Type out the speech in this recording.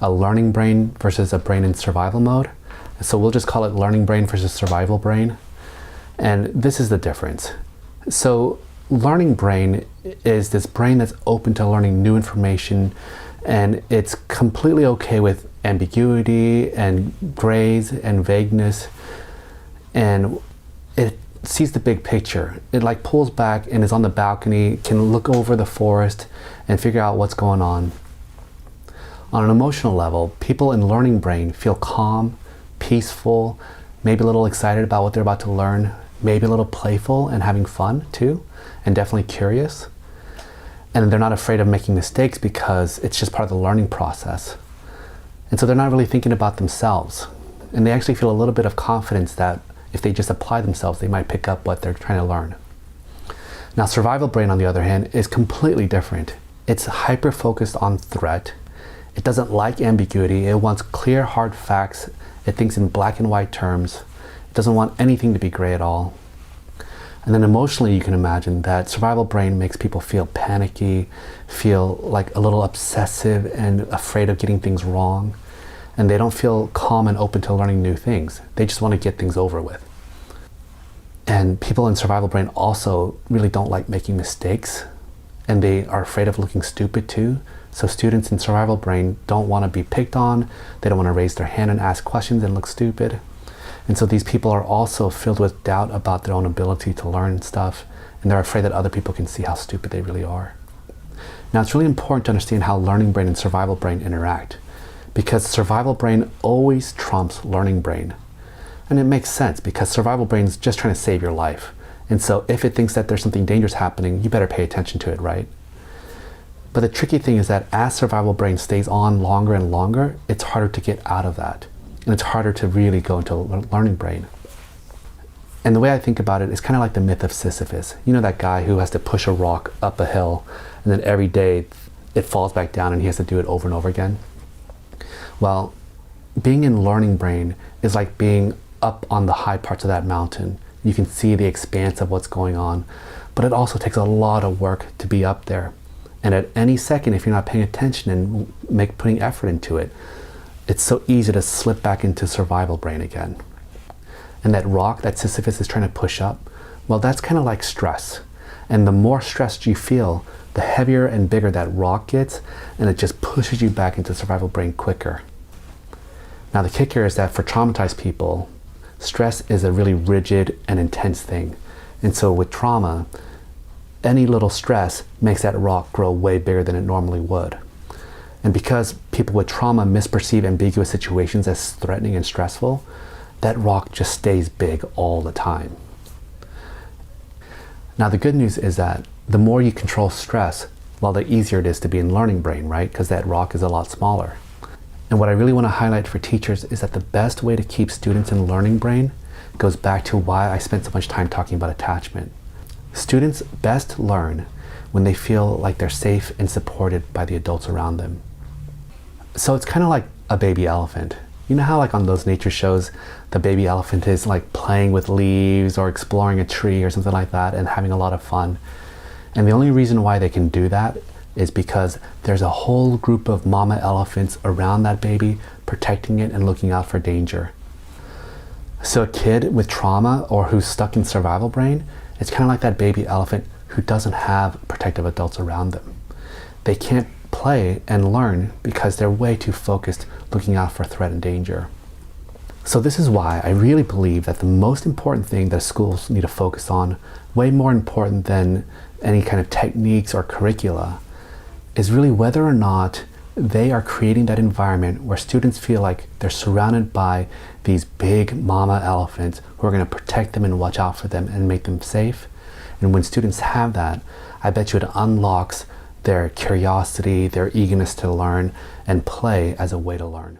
a learning brain versus a brain in survival mode. So we'll just call it learning brain versus survival brain. And this is the difference. So learning brain is this brain that's open to learning new information, and it's completely okay with ambiguity and grays and vagueness, and it sees the big picture. It like pulls back and is on the balcony, can look over the forest and figure out what's going on. On an emotional level, people in learning brain feel calm, peaceful, maybe a little excited about what they're about to learn, maybe a little playful and having fun too, and definitely curious. And they're not afraid of making mistakes because it's just part of the learning process. And so they're not really thinking about themselves. And they actually feel a little bit of confidence that if they just apply themselves, they might pick up what they're trying to learn. Now, survival brain, on the other hand, is completely different. It's hyper-focused on threat. It doesn't like ambiguity. It wants clear, hard facts. It thinks in black and white terms. It doesn't want anything to be gray at all. And then emotionally, you can imagine that survival brain makes people feel panicky, feel like a little obsessive and afraid of getting things wrong. And they don't feel calm and open to learning new things. They just want to get things over with. And people in survival brain also really don't like making mistakes, and they are afraid of looking stupid too. So students in survival brain don't want to be picked on. They don't want to raise their hand and ask questions and look stupid. And so these people are also filled with doubt about their own ability to learn stuff, and they're afraid that other people can see how stupid they really are. Now, it's really important to understand how learning brain and survival brain interact, because survival brain always trumps learning brain. And it makes sense because survival brain is just trying to save your life. And so if it thinks that there's something dangerous happening, you better pay attention to it, right? But the tricky thing is that as survival brain stays on longer and longer, it's harder to get out of that. And it's harder to really go into learning brain. And the way I think about it is kind of like the myth of Sisyphus. You know, that guy who has to push a rock up a hill, and then every day it falls back down and he has to do it over and over again. Well, being in learning brain is like being up on the high parts of that mountain. You can see the expanse of what's going on, but it also takes a lot of work to be up there. And at any second, if you're not paying attention and putting effort into it, it's so easy to slip back into survival brain again. And that rock that Sisyphus is trying to push up, well, that's kind of like stress. And the more stressed you feel, the heavier and bigger that rock gets, and it just pushes you back into survival brain quicker. Now, the kicker is that for traumatized people, stress is a really rigid and intense thing. And so with trauma, any little stress makes that rock grow way bigger than it normally would. And because people with trauma misperceive ambiguous situations as threatening and stressful, that rock just stays big all the time. Now, the good news is that the more you control stress, well, the easier it is to be in learning brain, right? Because that rock is a lot smaller. And what I really want to highlight for teachers is that the best way to keep students in learning brain goes back to why I spent so much time talking about attachment. Students best learn when they feel like they're safe and supported by the adults around them. So it's kind of like a baby elephant. You know how like on those nature shows, the baby elephant is like playing with leaves or exploring a tree or something like that and having a lot of fun. And the only reason why they can do that is because there's a whole group of mama elephants around that baby protecting it and looking out for danger. So a kid with trauma or who's stuck in survival brain, it's kind of like that baby elephant who doesn't have protective adults around them. They can't play and learn because they're way too focused looking out for threat and danger. So this is why I really believe that the most important thing that schools need to focus on, way more important than any kind of techniques or curricula, is really whether or not they are creating that environment where students feel like they're surrounded by these big mama elephants who are going to protect them and watch out for them and make them safe. And when students have that, I bet you it unlocks their curiosity, their eagerness to learn, and play as a way to learn.